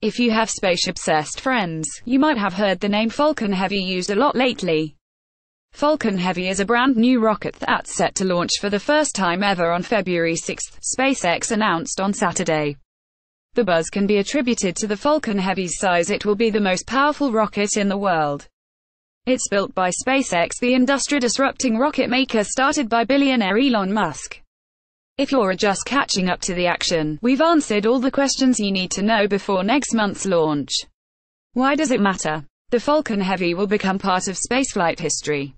If you have space-obsessed friends, you might have heard the name Falcon Heavy used a lot lately. Falcon Heavy is a brand new rocket that's set to launch for the first time ever on February 6, SpaceX announced on Saturday. The buzz can be attributed to the Falcon Heavy's size. It will be the most powerful rocket in the world. It's built by SpaceX, the industry-disrupting rocket maker started by billionaire Elon Musk. If you're just catching up to the action, we've answered all the questions you need to know before next month's launch. Why does it matter? The Falcon Heavy will become part of spaceflight history.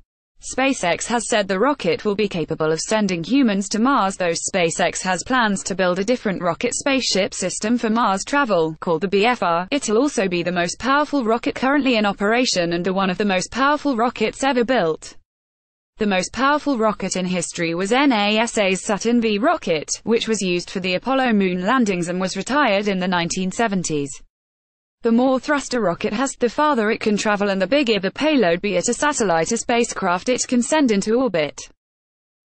SpaceX has said the rocket will be capable of sending humans to Mars, though SpaceX has plans to build a different rocket spaceship system for Mars travel, called the BFR. It'll also be the most powerful rocket currently in operation and one of the most powerful rockets ever built. The most powerful rocket in history was NASA's Saturn V rocket, which was used for the Apollo moon landings and was retired in the 1970s. The more thrust a rocket has, the farther it can travel and the bigger the payload, be it a satellite or spacecraft it can send into orbit.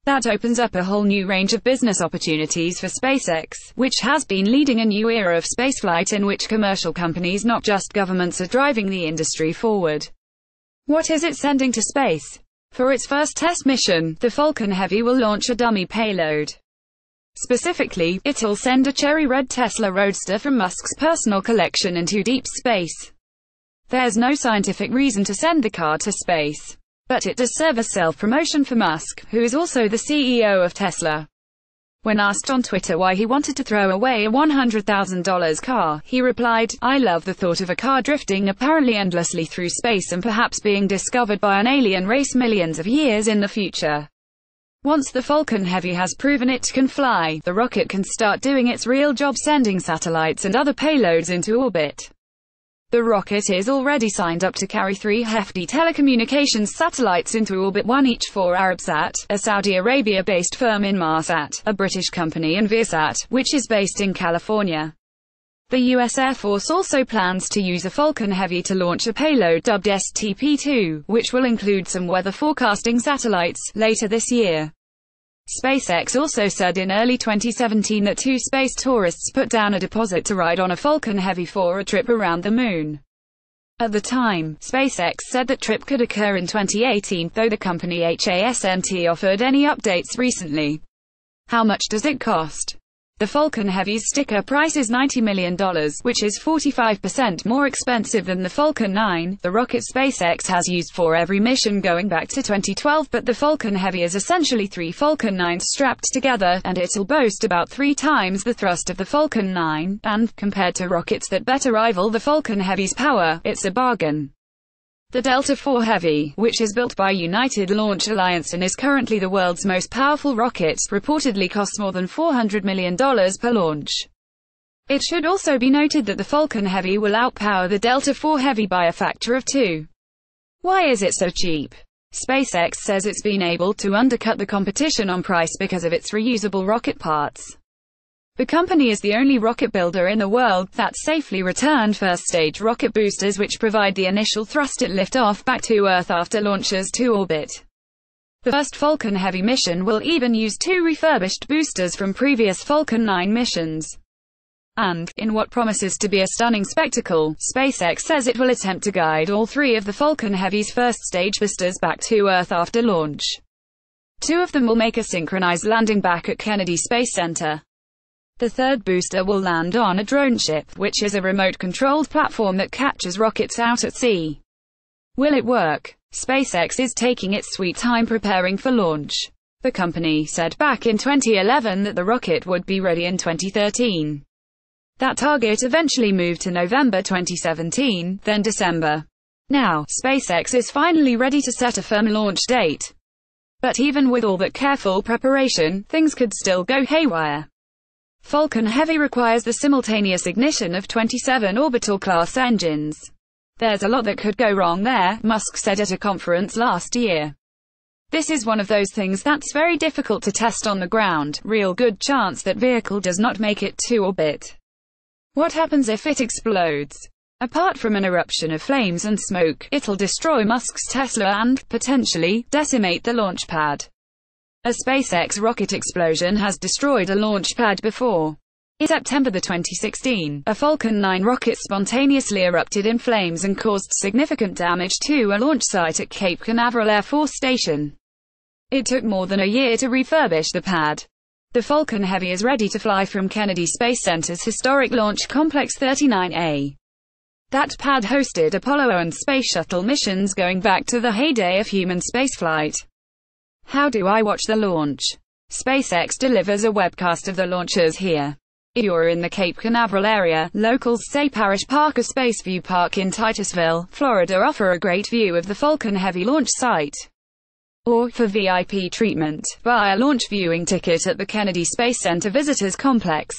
That opens up a whole new range of business opportunities for SpaceX, which has been leading a new era of spaceflight in which commercial companies, not just governments, are driving the industry forward. What is it sending to space? For its first test mission, the Falcon Heavy will launch a dummy payload. Specifically, it'll send a cherry red Tesla Roadster from Musk's personal collection into deep space. There's no scientific reason to send the car to space, but it does serve as self-promotion for Musk, who is also the CEO of Tesla. When asked on Twitter why he wanted to throw away a $100,000 car, he replied, "I love the thought of a car drifting apparently endlessly through space and perhaps being discovered by an alien race millions of years in the future." Once the Falcon Heavy has proven it can fly, the rocket can start doing its real job, sending satellites and other payloads into orbit. The rocket is already signed up to carry 3 hefty telecommunications satellites into orbit, one each for Arabsat, a Saudi Arabia-based firm, Inmarsat, a British company, and Viasat, which is based in California. The U.S. Air Force also plans to use a Falcon Heavy to launch a payload dubbed STP-2, which will include some weather forecasting satellites, later this year. SpaceX also said in early 2017 that 2 space tourists put down a deposit to ride on a Falcon Heavy for a trip around the moon. At the time, SpaceX said that trip could occur in 2018, though the company hasn't offered any updates recently. How much does it cost? The Falcon Heavy's sticker price is $90 million, which is 45% more expensive than the Falcon 9, the rocket SpaceX has used for every mission going back to 2012, but the Falcon Heavy is essentially 3 Falcon 9s strapped together, and it'll boast about 3 times the thrust of the Falcon 9, and, compared to rockets that better rival the Falcon Heavy's power, it's a bargain. The Delta IV Heavy, which is built by United Launch Alliance and is currently the world's most powerful rocket, reportedly costs more than $400 million per launch. It should also be noted that the Falcon Heavy will outpower the Delta IV Heavy by a factor of 2. Why is it so cheap? SpaceX says it's been able to undercut the competition on price because of its reusable rocket parts. The company is the only rocket builder in the world that safely returned first-stage rocket boosters, which provide the initial thrust at liftoff back to Earth after launches to orbit. The first Falcon Heavy mission will even use 2 refurbished boosters from previous Falcon 9 missions. And, in what promises to be a stunning spectacle, SpaceX says it will attempt to guide all 3 of the Falcon Heavy's first-stage boosters back to Earth after launch. 2 of them will make a synchronized landing back at Kennedy Space Center. The 3rd booster will land on a drone ship, which is a remote-controlled platform that catches rockets out at sea. Will it work? SpaceX is taking its sweet time preparing for launch. The company said back in 2011 that the rocket would be ready in 2013. That target eventually moved to November 2017, then December. Now, SpaceX is finally ready to set a firm launch date. But even with all that careful preparation, things could still go haywire. Falcon Heavy requires the simultaneous ignition of 27 orbital-class engines. There's a lot that could go wrong there, Musk said at a conference last year. This is one of those things that's very difficult to test on the ground, real good chance that vehicle does not make it to orbit. What happens if it explodes? Apart from an eruption of flames and smoke, it'll destroy Musk's Tesla and, potentially, decimate the launch pad. A SpaceX rocket explosion has destroyed a launch pad before. In September 2016, a Falcon 9 rocket spontaneously erupted in flames and caused significant damage to a launch site at Cape Canaveral Air Force Station. It took more than a year to refurbish the pad. The Falcon Heavy is ready to fly from Kennedy Space Center's historic Launch Complex 39A. That pad hosted Apollo and Space Shuttle missions going back to the heyday of human spaceflight. How do I watch the launch? SpaceX delivers a webcast of the launches here. If you're in the Cape Canaveral area, locals say Parish Park or Spaceview Park in Titusville, Florida offer a great view of the Falcon Heavy launch site. Or, for VIP treatment, buy a launch viewing ticket at the Kennedy Space Center Visitors Complex.